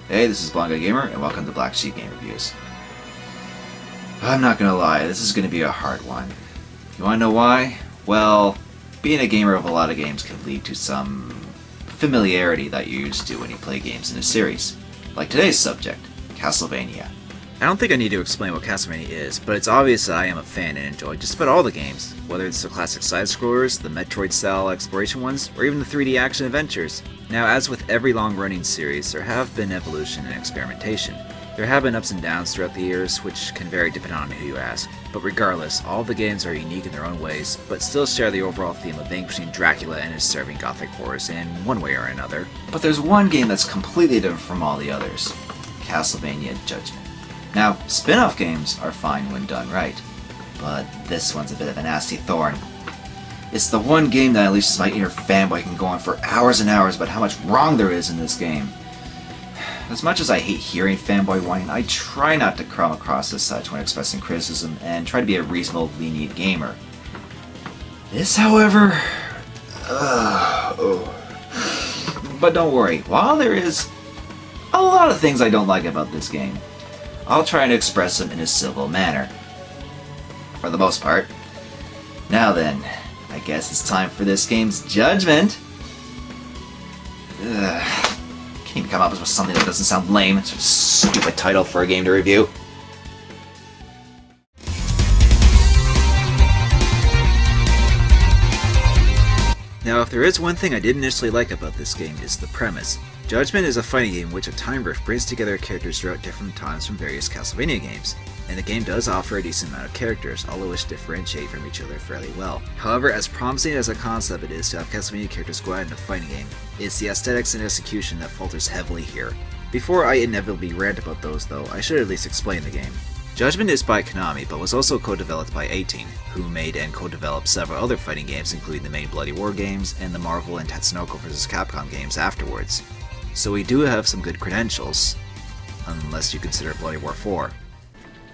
Hey, this is Blondeguygamer, and welcome to Black Sheep Game Reviews. I'm not gonna lie, this is gonna be a hard one. You wanna know why? Well, being a gamer of a lot of games can lead to some familiarity that you're used to when you play games in a series. Like today's subject, Castlevania. I don't think I need to explain what Castlevania is, but it's obvious that I am a fan and enjoy just about all the games, whether it's the classic side-scrollers, the Metroid-style exploration ones, or even the 3D action adventures. Now, as with every long-running series, there have been evolution and experimentation. There have been ups and downs throughout the years, which can vary depending on who you ask. But regardless, all the games are unique in their own ways, but still share the overall theme of vanquishing Dracula and his serving gothic horrors in one way or another. But there's one game that's completely different from all the others, Castlevania Judgment. Now, spin-off games are fine when done right, but this one's a bit of a nasty thorn. It's the one game that at least my inner fanboy can go on for hours and hours about how much wrong there is in this game. As much as I hate hearing fanboy whining, I try not to come across as such when expressing criticism and try to be a reasonable, lenient gamer. This, however... But don't worry, while there is a lot of things I don't like about this game, I'll try and express them in a civil manner. For the most part. Now then, I guess it's time for this game's judgment. Can't even come up with something that doesn't sound lame. It's a stupid title for a game to review. Now, if there is one thing I did initially like about this game, it's the premise. Judgment is a fighting game in which a time rift brings together characters throughout different times from various Castlevania games, and the game does offer a decent amount of characters, all of which differentiate from each other fairly well. However, as promising as a concept it is to have Castlevania characters go out in a fighting game, it's the aesthetics and execution that falters heavily here. Before I inevitably rant about those though, I should at least explain the game. Judgment is by Konami, but was also co-developed by 18, who made and co-developed several other fighting games including the main Bloody War games and the Marvel and Tatsunoko vs. Capcom games afterwards. So we do have some good credentials, unless you consider Bloody War 4.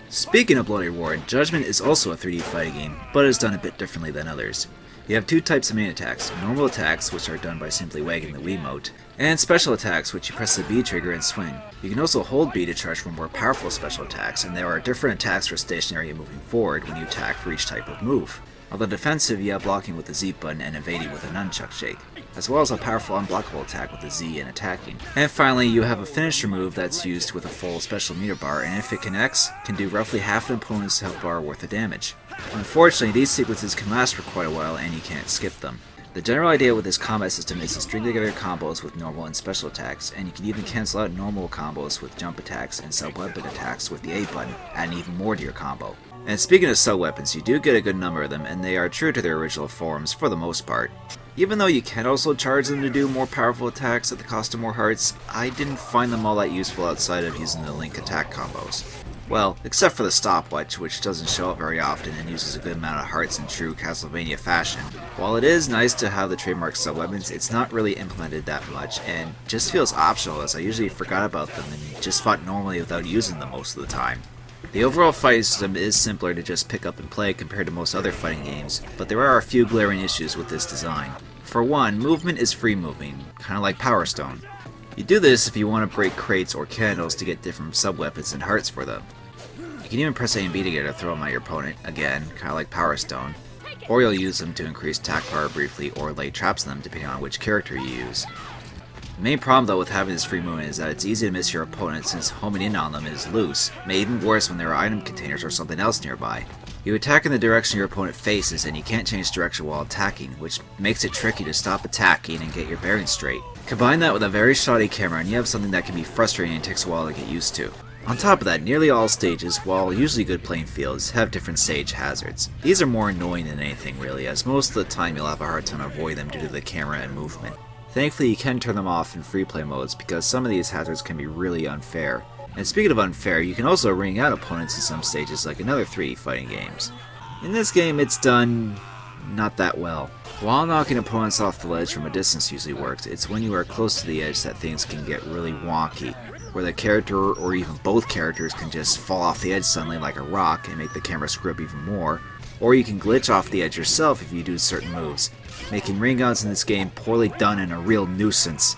Speaking of Bloody War, Judgment is also a 3D fighting game, but is done a bit differently than others. You have two types of main attacks, normal attacks, which are done by simply wagging the Wiimote, and special attacks, which you press the B trigger and swing. You can also hold B to charge for more powerful special attacks, and there are different attacks for stationary and moving forward when you attack for each type of move. On the defensive, you have blocking with the Z button and evading with a nunchuck shake, as well as a powerful unblockable attack with the Z and attacking. And finally, you have a finisher move that's used with a full special meter bar, and if it connects, can do roughly half an opponent's health bar worth of damage. Unfortunately, these sequences can last for quite a while and you can't skip them. The general idea with this combat system is to string together combos with normal and special attacks, and you can even cancel out normal combos with jump attacks and sub-weapon attacks with the A button, adding even more to your combo. And speaking of sub-weapons, you do get a good number of them, and they are true to their original forms for the most part. Even though you can also charge them to do more powerful attacks at the cost of more hearts, I didn't find them all that useful outside of using the Link attack combos. Well, except for the stopwatch, which doesn't show up very often and uses a good amount of hearts in true Castlevania fashion. While it is nice to have the trademark sub-weapons, it's not really implemented that much, and just feels optional as I usually forgot about them and just fought normally without using them most of the time. The overall fighting system is simpler to just pick up and play compared to most other fighting games, but there are a few glaring issues with this design. For one, movement is free moving, kinda like Power Stone. You do this if you want to break crates or candles to get different sub-weapons and hearts for them. You can even press A and B together to throw them at your opponent, again, kinda like Power Stone, or you'll use them to increase attack power briefly or lay traps on them depending on which character you use. The main problem though with having this free movement is that it's easy to miss your opponent since homing in on them is loose, made even worse when there are item containers or something else nearby. You attack in the direction your opponent faces and you can't change direction while attacking, which makes it tricky to stop attacking and get your bearings straight. Combine that with a very shoddy camera and you have something that can be frustrating and takes a while to get used to. On top of that, nearly all stages, while usually good playing fields, have different stage hazards. These are more annoying than anything really, as most of the time you'll have a hard time avoiding them due to the camera and movement. Thankfully you can turn them off in free play modes because some of these hazards can be really unfair. And speaking of unfair, you can also ring out opponents in some stages like in other 3D fighting games. In this game it's done not that well. While knocking opponents off the ledge from a distance usually works, it's when you are close to the edge that things can get really wonky, where the character or even both characters can just fall off the edge suddenly like a rock and make the camera screw up even more, or you can glitch off the edge yourself if you do certain moves, making ring outs in this game poorly done and a real nuisance.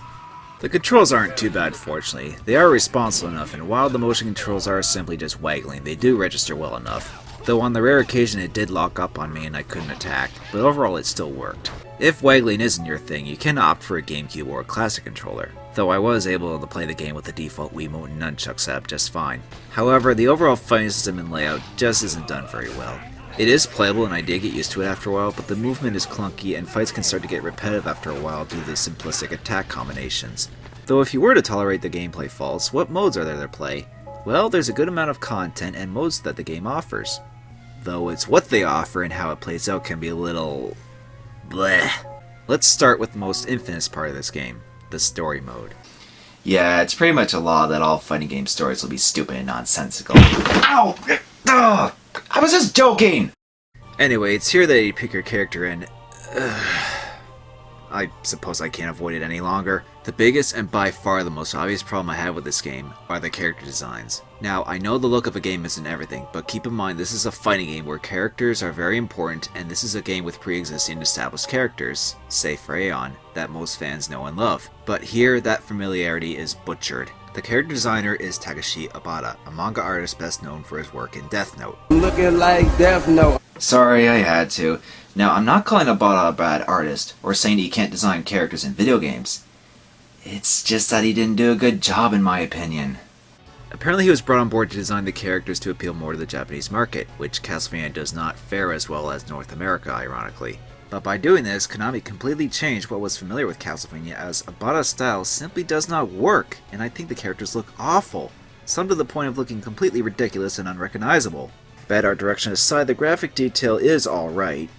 The controls aren't too bad, fortunately. They are responsive enough, and while the motion controls are simply just waggling, they do register well enough. Though on the rare occasion it did lock up on me and I couldn't attack, but overall it still worked. If waggling isn't your thing, you can opt for a GameCube or a classic controller, though I was able to play the game with the default Wiimote and nunchuck setup just fine. However, the overall fighting system and layout just isn't done very well. It is playable and I did get used to it after a while, but the movement is clunky and fights can start to get repetitive after a while due to the simplistic attack combinations. Though if you were to tolerate the gameplay faults, what modes are there to play? Well, there's a good amount of content and modes that the game offers. Though it's what they offer and how it plays out can be a little bleh. Let's start with the most infamous part of this game, the story mode. Yeah, it's pretty much a law that all fighting game stories will be stupid and nonsensical. Ow! Ugh! I was just joking! Anyway, it's here that you pick your character and... I suppose I can't avoid it any longer. The biggest and by far the most obvious problem I have with this game are the character designs. Now, I know the look of a game isn't everything, but keep in mind this is a fighting game where characters are very important, and this is a game with pre-existing established characters, say for Aeon, that most fans know and love. But here, that familiarity is butchered. The character designer is Takeshi Abada, a manga artist best known for his work in Death Note. Looking like Death Note. Sorry, I had to. Now, I'm not calling Abada a bad artist, or saying he can't design characters in video games. It's just that he didn't do a good job in my opinion. Apparently he was brought on board to design the characters to appeal more to the Japanese market, which Castlevania does not fare as well as North America, ironically. But by doing this, Konami completely changed what was familiar with Castlevania, as Abada's style simply does not work, and I think the characters look awful, some to the point of looking completely ridiculous and unrecognizable. Bad art direction aside, the graphic detail is alright,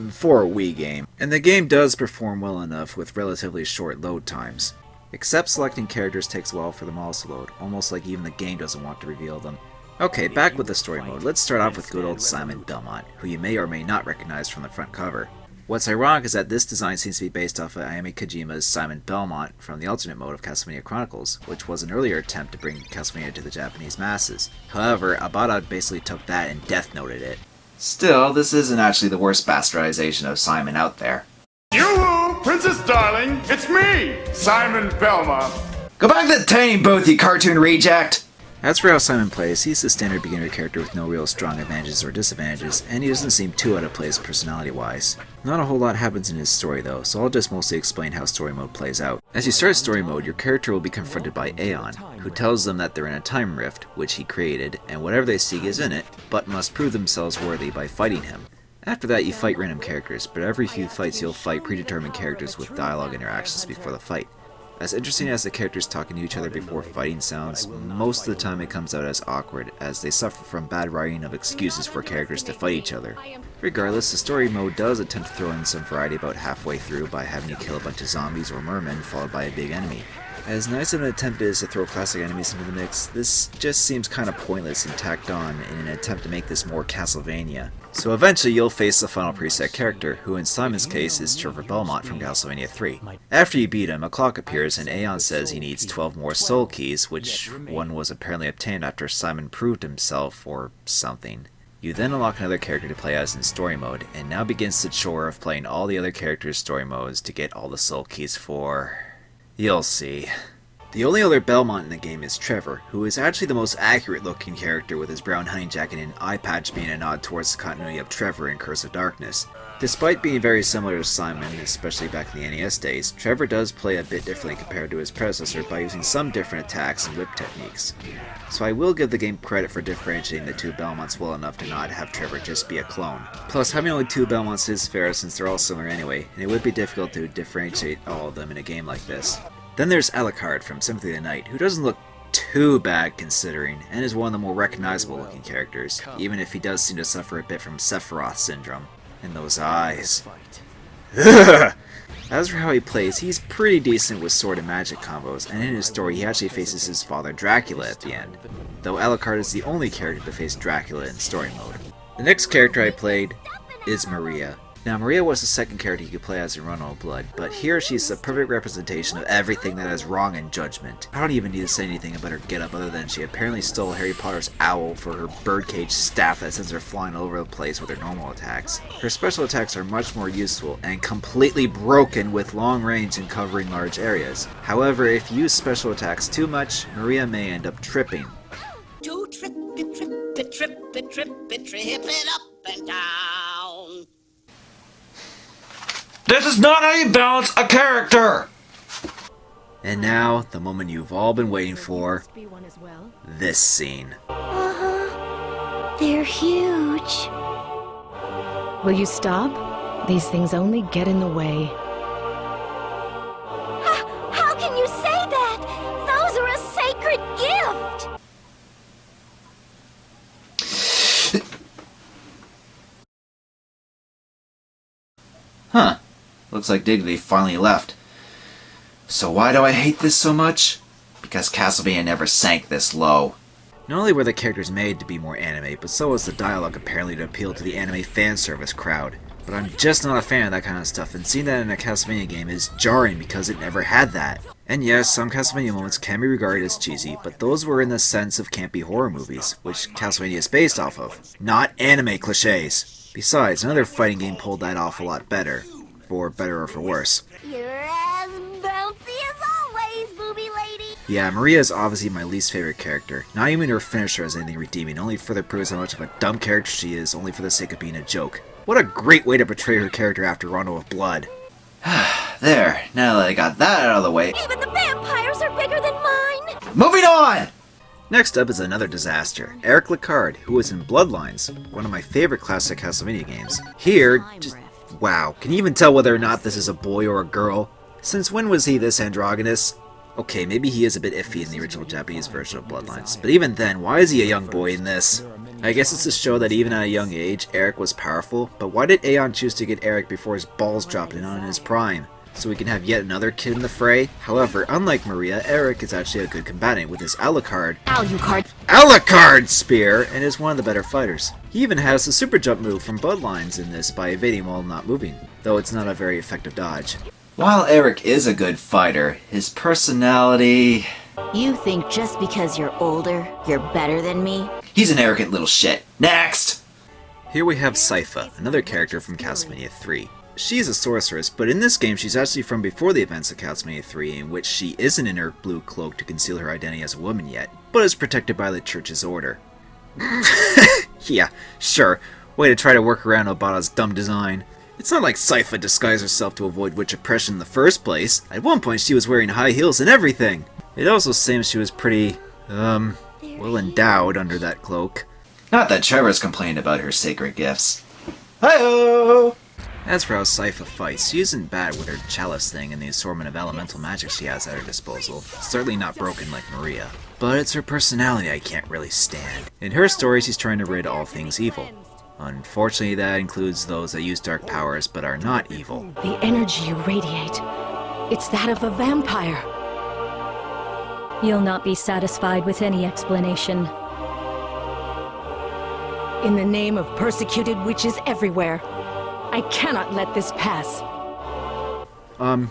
for a Wii game, and the game does perform well enough with relatively short load times. Except selecting characters takes a while for them all to load, almost like even the game doesn't want to reveal them. Okay, back with the story mode. Let's start off with good old Simon Belmont, who you may or may not recognize from the front cover. What's ironic is that this design seems to be based off of Ayami Kojima's Simon Belmont from the alternate mode of Castlevania Chronicles, which was an earlier attempt to bring Castlevania to the Japanese masses. However, Abada basically took that and Death Noted it. Still, this isn't actually the worst bastardization of Simon out there. Yoo-hoo, Princess Darling, it's me, Simon Belmont. Go back to the tiny booth, you cartoon reject! As for how Simon plays, he's the standard beginner character with no real strong advantages or disadvantages, and he doesn't seem too out of place personality-wise. Not a whole lot happens in his story though, so I'll just mostly explain how story mode plays out. As you start story mode, your character will be confronted by Aeon, who tells them that they're in a time rift, which he created, and whatever they seek is in it, but must prove themselves worthy by fighting him. After that, you fight random characters, but every few fights you'll fight predetermined characters with dialogue interactions before the fight. As interesting as the characters talking to each other before fighting sounds, most of the time it comes out as awkward, as they suffer from bad writing of excuses for characters to fight each other. Regardless, the story mode does attempt to throw in some variety about halfway through by having you kill a bunch of zombies or mermen followed by a big enemy. As nice of an attempt it is to throw classic enemies into the mix, this just seems kinda pointless and tacked on in an attempt to make this more Castlevania. So eventually you'll face the final preset character, who in Simon's case is Trevor Belmont from Castlevania 3. After you beat him, a clock appears and Aeon says he needs 12 more soul keys, which one was apparently obtained after Simon proved himself, or something. You then unlock another character to play as in story mode, and now begins the chore of playing all the other characters' story modes to get all the soul keys for... you'll see. The only other Belmont in the game is Trevor, who is actually the most accurate looking character with his brown hunting jacket and eye patch being a nod towards the continuity of Trevor in Curse of Darkness. Despite being very similar to Simon, especially back in the NES days, Trevor does play a bit differently compared to his predecessor by using some different attacks and whip techniques. So I will give the game credit for differentiating the two Belmonts well enough to not have Trevor just be a clone. Plus, having only two Belmonts is fair since they're all similar anyway, and it would be difficult to differentiate all of them in a game like this. Then there's Alucard from Symphony of the Night, who doesn't look too bad considering, and is one of the more recognizable looking characters, even if he does seem to suffer a bit from Sephiroth syndrome. And those eyes. As for how he plays, he's pretty decent with sword and magic combos, and in his story he actually faces his father Dracula at the end, though Alucard is the only character to face Dracula in story mode. The next character I played is Maria. Now, Maria was the second character you could play as in Runnel of Blood, but here she's the perfect representation of everything that is wrong in Judgment. I don't even need to say anything about her getup other than she apparently stole Harry Potter's owl for her birdcage staff that sends her flying all over the place with her normal attacks. Her special attacks are much more useful and completely broken with long range and covering large areas. However, if you use special attacks too much, Maria may end up tripping. Do trip it, trip it, trip it, trip it, trip it up and down. This is not how you balance a character! And now, the moment you've all been waiting for, this scene. They're huge. Will you stop? These things only get in the way. How can you say that? Those are a sacred gift! Huh. Looks like Diggity finally left. So why do I hate this so much? Because Castlevania never sank this low. Not only were the characters made to be more anime, but so was the dialogue apparently to appeal to the anime fan service crowd. But I'm just not a fan of that kind of stuff, and seeing that in a Castlevania game is jarring because it never had that. And yes, some Castlevania moments can be regarded as cheesy, but those were in the sense of campy horror movies, which Castlevania is based off of, not anime cliches. Besides, another fighting game pulled that off a lot better. For better or for worse. You're as bouncy as always, booby lady! Yeah, Maria is obviously my least favorite character. Not even her finisher has anything redeeming, only further proves how much of a dumb character she is, only for the sake of being a joke. What a great way to portray her character after Runnel of Blood. There, now that I got that out of the way. Even the vampires are bigger than mine! Moving on! Next up is another disaster, Eric Lecard, who was in Bloodlines, one of my favorite classic Castlevania games. Here, just... wow, can you even tell whether or not this is a boy or a girl? Since when was he this androgynous? Okay, maybe he is a bit iffy in the original Japanese version of Bloodlines, but even then, why is he a young boy in this? I guess it's to show that even at a young age, Eric was powerful, but why did Aeon choose to get Eric before his balls dropped in on his prime? So we can have yet another kid in the fray? However, unlike Maria, Eric is actually a good combatant with his Alucard spear, and is one of the better fighters. He even has the super jump move from Bloodlines in this by evading while not moving, though it's not a very effective dodge. While Eric is a good fighter, his personality... You think just because you're older, you're better than me? He's an arrogant little shit. Next! Here we have Sypha, another character from Castlevania 3. She's a sorceress, but in this game she's actually from before the events of Castlevania 3, in which she isn't in her blue cloak to conceal her identity as a woman yet, but is protected by the Church's order. Yeah, sure. Way to try to work around Obata's dumb design. It's not like Sypha disguised herself to avoid witch oppression in the first place. At one point she was wearing high heels and everything. It also seems she was pretty, well endowed under that cloak. Not that Trevor's complained about her sacred gifts. Hi-oh! As for how Sypha fights, she isn't bad with her chalice thing and the assortment of elemental magic she has at her disposal. Certainly not broken like Maria. But it's her personality I can't really stand. In her story, she's trying to rid all things evil. Unfortunately, that includes those that use dark powers but are not evil. The energy you radiate, it's that of a vampire. You'll not be satisfied with any explanation. In the name of persecuted witches everywhere, I cannot let this pass.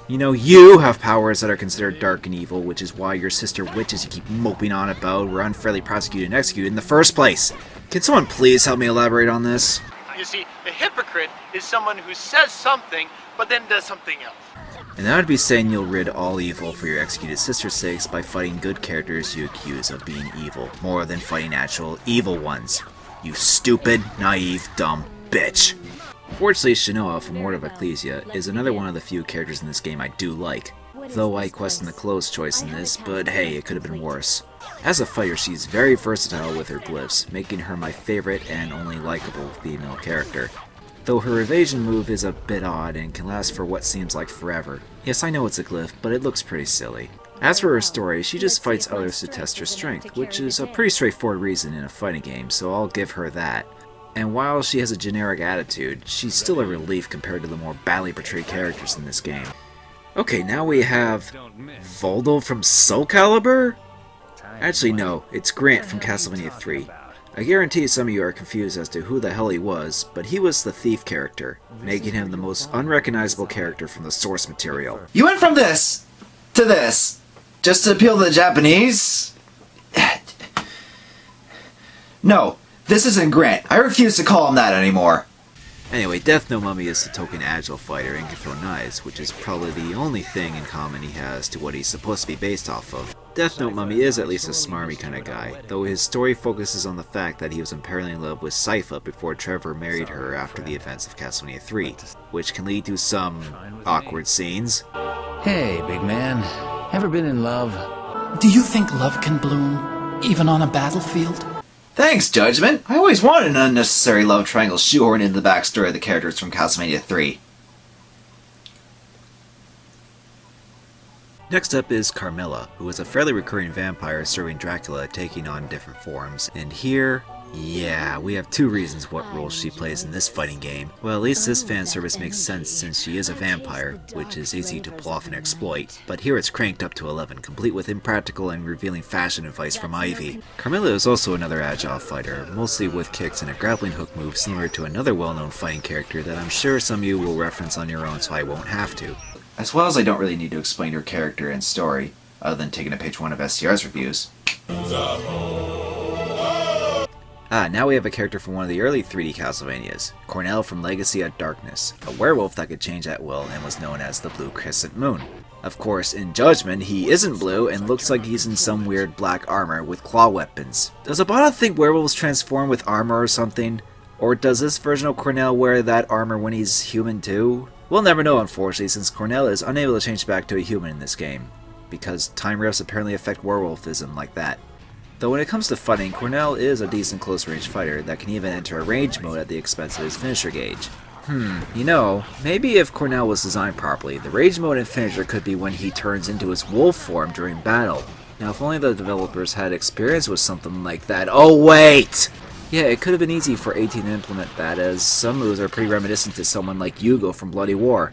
You know, you have powers that are considered dark and evil, which is why your sister witches you keep moping on about were unfairly prosecuted and executed in the first place. Can someone please help me elaborate on this? You see, a hypocrite is someone who says something, but then does something else. And that would be saying you'll rid all evil for your executed sister's sakes by fighting good characters you accuse of being evil, more than fighting actual evil ones. You stupid, naive, dumb bitch. Fortunately, Shinoa from Word of Ecclesia is another one of the few characters in this game I do like. Though I question the clothes choice in this, but hey, it could have been worse. As a fighter, she's very versatile with her glyphs, making her my favorite and only likable female character. Though her evasion move is a bit odd and can last for what seems like forever. Yes, I know it's a glyph, but it looks pretty silly. As for her story, she just fights others to test her strength, which is a pretty straightforward reason in a fighting game, so I'll give her that. And while she has a generic attitude, she's still a relief compared to the more badly portrayed characters in this game. Okay, now we have Voldo from Soul Calibur? Actually no, it's Grant from Castlevania 3. I guarantee some of you are confused as to who the hell he was, but he was the thief character, making him the most unrecognizable character from the source material. You went from this to this just to appeal to the Japanese? No, this isn't Grant. I refuse to call him that anymore. Anyway, Death Note Mummy is the token agile fighter and can throw knives, which is probably the only thing in common he has to what he's supposed to be based off of. Death Note Mummy is at least a smarmy kind of guy, though his story focuses on the fact that he was apparently in love with Sypha before Trevor married her after the events of Castlevania 3, which can lead to some awkward scenes. Hey, big man. Ever been in love? Do you think love can bloom, even on a battlefield? Thanks, Judgment. I always wanted an unnecessary love triangle shoehorned into the backstory of the characters from Castlevania 3. Next up is Carmilla, who is a fairly recurring vampire serving Dracula, taking on different forms. And here, yeah, we have two reasons what role she plays in this fighting game. Well, at least this fan service makes sense since she is a vampire, which is easy to pull off and exploit. But here it's cranked up to 11, complete with impractical and revealing fashion advice from Ivy. Carmilla is also another agile fighter, mostly with kicks and a grappling hook move similar to another well-known fighting character that I'm sure some of you will reference on your own, so I won't have to. As well as I don't really need to explain her character and story, other than taking a page 1 of STR's reviews. Now we have a character from one of the early 3D Castlevanias, Cornell from Legacy of Darkness, a werewolf that could change at will and was known as the Blue Crescent Moon. Of course, in Judgment, he isn't blue and looks like he's in some weird black armor with claw weapons. Does Abada think werewolves transform with armor or something? Or does this version of Cornell wear that armor when he's human too? We'll never know, unfortunately, since Cornell is unable to change back to a human in this game, because time rifts apparently affect werewolfism like that. Though when it comes to fighting, Cornell is a decent close-range fighter that can even enter a range mode at the expense of his finisher gauge. You know, maybe if Cornell was designed properly, the rage mode and finisher could be when he turns into his wolf form during battle. Now if only the developers had experience with something like that. Oh wait! Yeah, it could have been easy for 18 to implement that, as some moves are pretty reminiscent to someone like Yugo from Bloody War.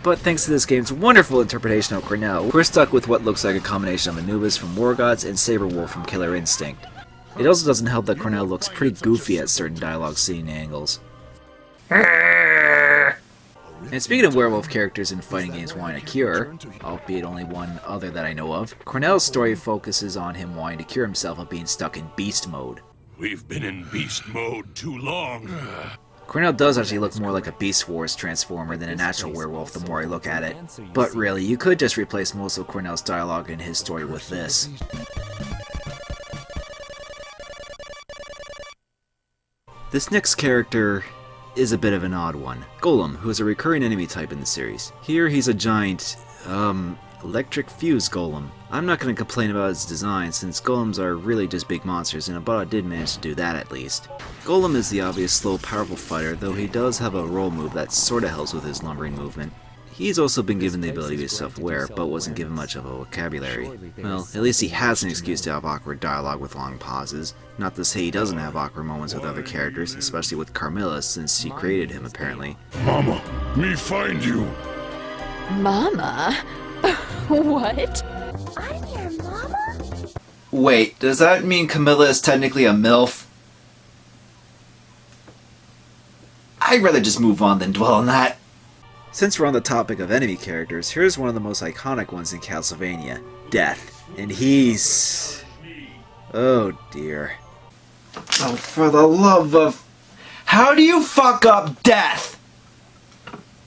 But thanks to this game's wonderful interpretation of Cornell, we're stuck with what looks like a combination of Anubis from War Gods and Saberwolf from Killer Instinct. It also doesn't help that Cornell looks pretty goofy at certain dialogue scene angles. And speaking of werewolf characters in fighting games wanting a cure, albeit only one other that I know of, Cornell's story focuses on him wanting to cure himself of being stuck in beast mode. We've been in beast mode too long. Cornell does actually look more like a Beast Wars transformer than a natural werewolf the more I look at it. But really, you could just replace most of Cornell's dialogue and his story with this. This next character is a bit of an odd one. Golem, who is a recurring enemy type in the series. Here he's a giant, electric fuse golem. I'm not going to complain about its design since golems are really just big monsters, and Abada did manage to do that at least. Golem is the obvious slow, powerful fighter, though he does have a roll move that sorta helps with his lumbering movement. He's also been given the ability to be self-aware, but wasn't given much of a vocabulary. Well, at least he has an excuse to have awkward dialogue with long pauses. Not to say he doesn't have awkward moments with other characters, especially with Carmilla since she created him apparently. Mama, me find you. Mama? What? I'm your mama? Wait, does that mean Camilla is technically a MILF? I'd rather just move on than dwell on that. Since we're on the topic of enemy characters, here's one of the most iconic ones in Castlevania, Death. And he's... oh dear. Oh, for the love of... how do you fuck up Death?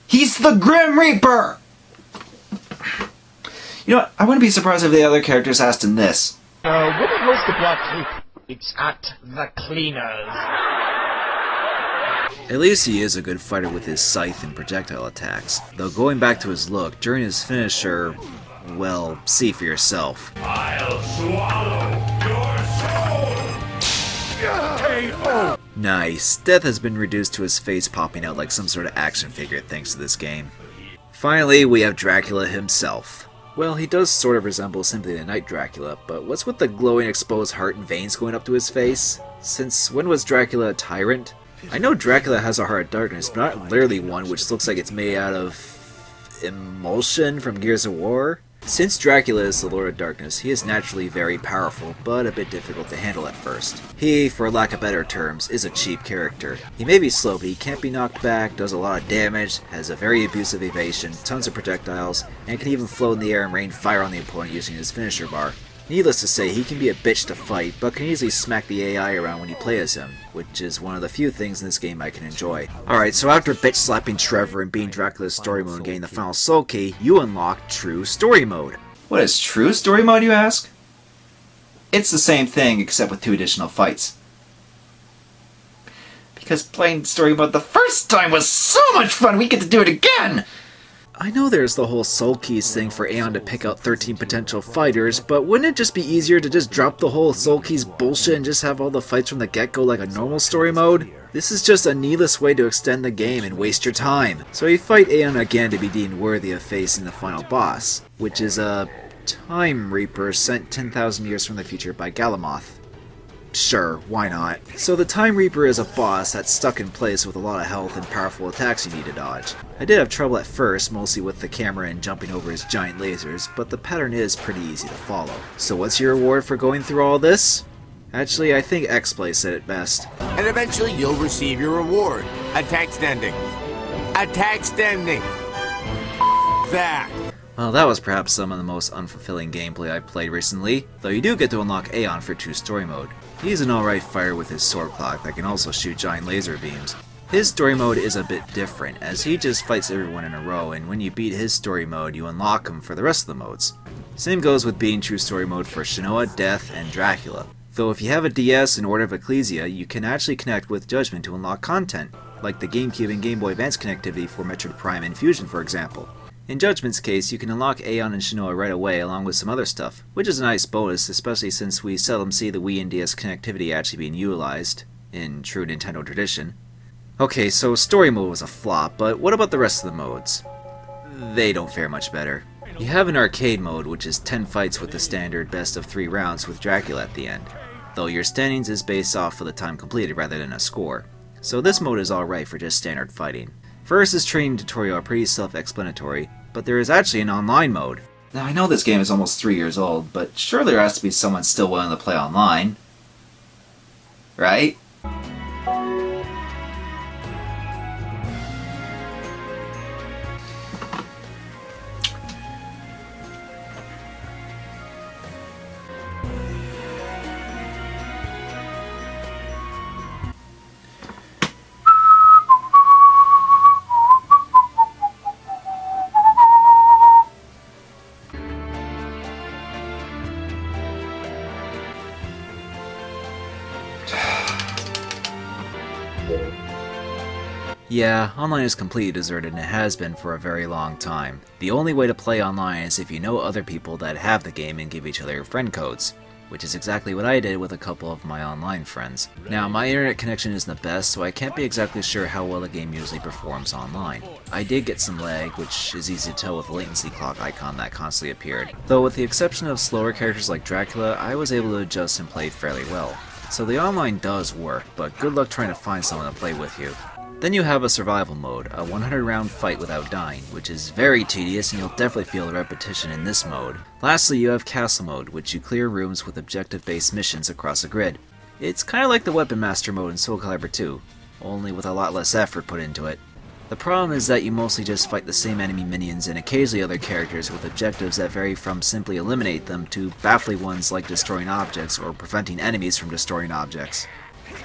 He's the Grim Reaper! You know what, I wouldn't be surprised if the other characters asked him this. When it goes to block tape, it's at the cleaners. At least he is a good fighter with his scythe and projectile attacks, though going back to his look, during his finisher, well, see for yourself. I'll swallow your soul! K.O. Nice. Death has been reduced to his face popping out like some sort of action figure thanks to this game. Finally, we have Dracula himself. Well, he does sort of resemble Simply the Night Dracula, but what's with the glowing exposed heart and veins going up to his face? Since when was Dracula a tyrant? I know Dracula has a heart of darkness, but not literally one which looks like it's made out of emulsion from Gears of War. Since Dracula is the Lord of Darkness, he is naturally very powerful, but a bit difficult to handle at first. He, for lack of better terms, is a cheap character. He may be slow, but he can't be knocked back, does a lot of damage, has a very abusive evasion, tons of projectiles, and can even float in the air and rain fire on the opponent using his finisher bar. Needless to say, he can be a bitch to fight, but can easily smack the AI around when you play as him, which is one of the few things in this game I can enjoy. Alright, so after bitch slapping Trevor and beating Dracula's story mode and getting the final soul key, you unlock True Story Mode. What is True Story Mode, you ask? It's the same thing, except with 2 additional fights. Because playing Story Mode the first time was so much fun, we get to do it again! I know there's the whole Soul Keys thing for Aeon to pick out 13 potential fighters, but wouldn't it just be easier to just drop the whole Soul Keys bullshit and just have all the fights from the get-go like a normal story mode? This is just a needless way to extend the game and waste your time. So you fight Aeon again to be deemed worthy of facing the final boss, which is a Time Reaper sent 10,000 years from the future by Galamoth. Sure, why not? So the Time Reaper is a boss that's stuck in place with a lot of health and powerful attacks you need to dodge. I did have trouble at first, mostly with the camera and jumping over his giant lasers, but the pattern is pretty easy to follow. So what's your reward for going through all this? Actually, I think X-Play said it best. And eventually you'll receive your reward. Attack standing. Attack standing. That. Well, that was perhaps some of the most unfulfilling gameplay I've played recently, though you do get to unlock Aeon for True Story Mode. He's an alright fighter with his sword clock that can also shoot giant laser beams. His story mode is a bit different, as he just fights everyone in a row, and when you beat his story mode, you unlock him for the rest of the modes. Same goes with beating True Story Mode for Shinoa, Death, and Dracula. Though if you have a DS and Order of Ecclesia, you can actually connect with Judgment to unlock content, like the GameCube and Game Boy Advance connectivity for Metroid Prime and Fusion, for example. In Judgment's case, you can unlock Aeon and Shinoa right away along with some other stuff, which is a nice bonus, especially since we seldom see the Wii and DS connectivity actually being utilized, in true Nintendo tradition. Okay, so Story Mode was a flop, but what about the rest of the modes? They don't fare much better. You have an arcade mode, which is 10 fights with the standard best of 3 rounds with Dracula at the end, though your standings is based off of the time completed rather than a score. So this mode is alright for just standard fighting. First training tutorial are pretty self-explanatory, but there is actually an online mode. Now I know this game is almost 3 years old, but surely there has to be someone still willing to play online. Right? Yeah, online is completely deserted and it has been for a very long time. The only way to play online is if you know other people that have the game and give each other your friend codes, which is exactly what I did with a couple of my online friends. Now, my internet connection isn't the best, so I can't be exactly sure how well the game usually performs online. I did get some lag, which is easy to tell with the latency clock icon that constantly appeared. Though with the exception of slower characters like Dracula, I was able to adjust and play fairly well. So the online does work, but good luck trying to find someone to play with you. Then you have a survival mode, a 100 round fight without dying, which is very tedious and you'll definitely feel the repetition in this mode. Lastly, you have castle mode, which you clear rooms with objective based missions across a grid. It's kinda like the Weapon Master mode in Soul Calibur 2, only with a lot less effort put into it. The problem is that you mostly just fight the same enemy minions and occasionally other characters with objectives that vary from simply eliminate them to baffling ones like destroying objects or preventing enemies from destroying objects.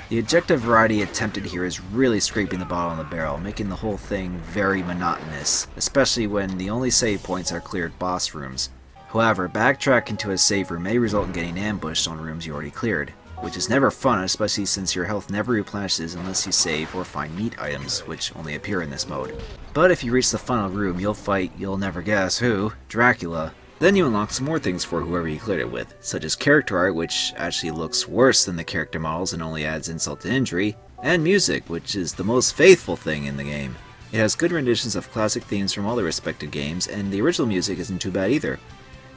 The objective variety attempted here is really scraping the bottom of the barrel, making the whole thing very monotonous, especially when the only save points are cleared boss rooms. However, backtracking to a save room may result in getting ambushed on rooms you already cleared, which is never fun, especially since your health never replenishes unless you save or find meat items, which only appear in this mode. But if you reach the final room, you'll fight, you'll never guess who, Dracula. Then you unlock some more things for whoever you cleared it with, such as character art, which actually looks worse than the character models and only adds insult to injury, and music, which is the most faithful thing in the game. It has good renditions of classic themes from all the respected games, and the original music isn't too bad either.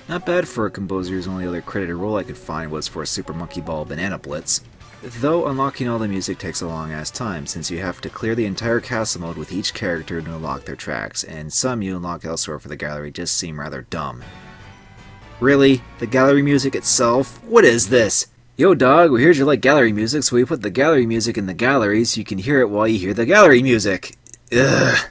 Not bad for a composer whose only other credited role I could find was for Super Monkey Ball Banana Blitz. Though unlocking all the music takes a long ass time, since you have to clear the entire castle mode with each character to unlock their tracks, and some you unlock elsewhere for the gallery just seem rather dumb. Really? The gallery music itself? What is this? Yo dog, we heard you like gallery music, so we put the gallery music in the gallery so you can hear it while you hear the gallery music. Ugh.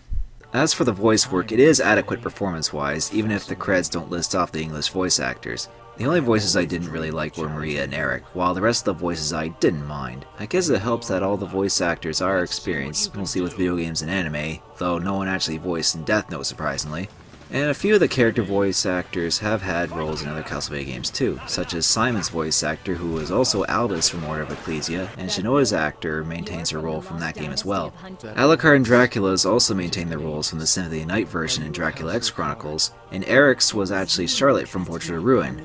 As for the voice work, it is adequate performance-wise, even if the creds don't list off the English voice actors. The only voices I didn't really like were Maria and Eric, while the rest of the voices I didn't mind. I guess it helps that all the voice actors are experienced, mostly with video games and anime, though no one actually voiced in Death Note surprisingly. And a few of the character voice actors have had roles in other Castlevania games too, such as Simon's voice actor, who was also Albus from Order of Ecclesia, and Shinoa's actor maintains her role from that game as well. Alucard and Dracula's also maintain their roles from the Symphony of the Night version in Dracula X Chronicles, and Eric's was actually Charlotte from Portrait of Ruin,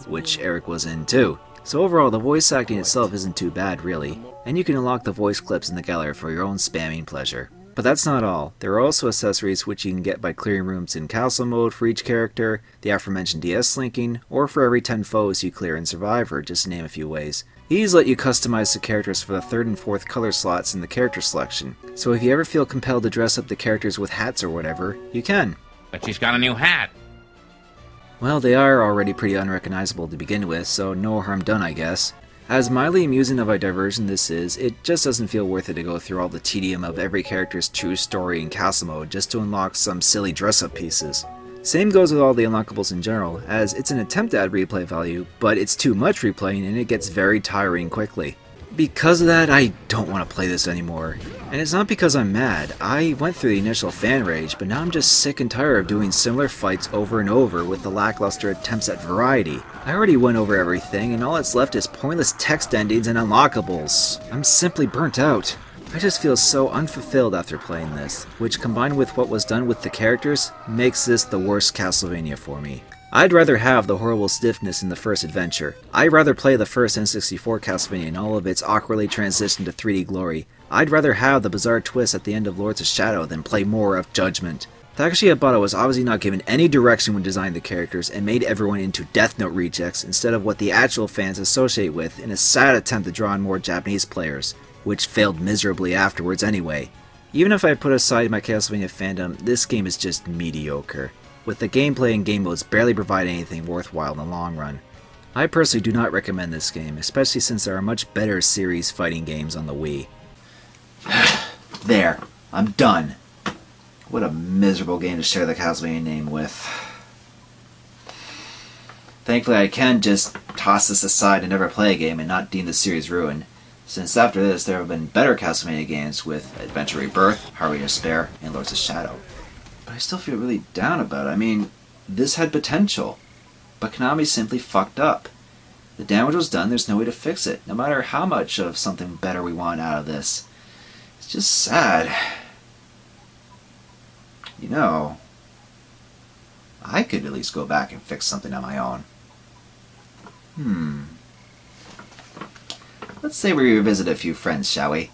which Eric was in too. So overall, the voice acting itself isn't too bad really, and you can unlock the voice clips in the gallery for your own spamming pleasure. But that's not all. There are also accessories which you can get by clearing rooms in castle mode for each character, the aforementioned DS linking, or for every 10 foes you clear in Survivor, just to name a few ways. These let you customize the characters for the 3rd and 4th color slots in the character selection, so if you ever feel compelled to dress up the characters with hats or whatever, you can. But she's got a new hat. Well, they are already pretty unrecognizable to begin with, so no harm done I guess. As mildly amusing of a diversion this is, it just doesn't feel worth it to go through all the tedium of every character's true story in castle mode just to unlock some silly dress-up pieces. Same goes with all the unlockables in general, as it's an attempt to add replay value, but it's too much replaying and it gets very tiring quickly. Because of that, I don't want to play this anymore. And it's not because I'm mad. I went through the initial fan rage, but now I'm just sick and tired of doing similar fights over and over with the lackluster attempts at variety. I already went over everything, and all that's left is pointless text endings and unlockables. I'm simply burnt out. I just feel so unfulfilled after playing this, which combined with what was done with the characters, makes this the worst Castlevania for me. I'd rather have the horrible stiffness in the first adventure. I'd rather play the first N64 Castlevania in all of its awkwardly transitioned to 3D glory. I'd rather have the bizarre twist at the end of Lords of Shadow than play more of Judgment. Takashi Abata was obviously not given any direction when designing the characters and made everyone into Death Note rejects instead of what the actual fans associate with in a sad attempt to draw in more Japanese players, which failed miserably afterwards anyway. Even if I put aside my Castlevania fandom, this game is just mediocre, with the gameplay and game modes barely providing anything worthwhile in the long run. I personally do not recommend this game, especially since there are much better series fighting games on the Wii. There, I'm done. What a miserable game to share the Castlevania name with. Thankfully I can just toss this aside and never play a game and not deem the series ruined, since after this there have been better Castlevania games with Adventure Rebirth, Highway to Despair, and Lords of Shadow. But I still feel really down about it. I mean, this had potential, but Konami simply fucked up. The damage was done, there's no way to fix it, no matter how much of something better we want out of this. It's just sad. You know, I could at least go back and fix something on my own. Let's say we revisit a few friends, shall we?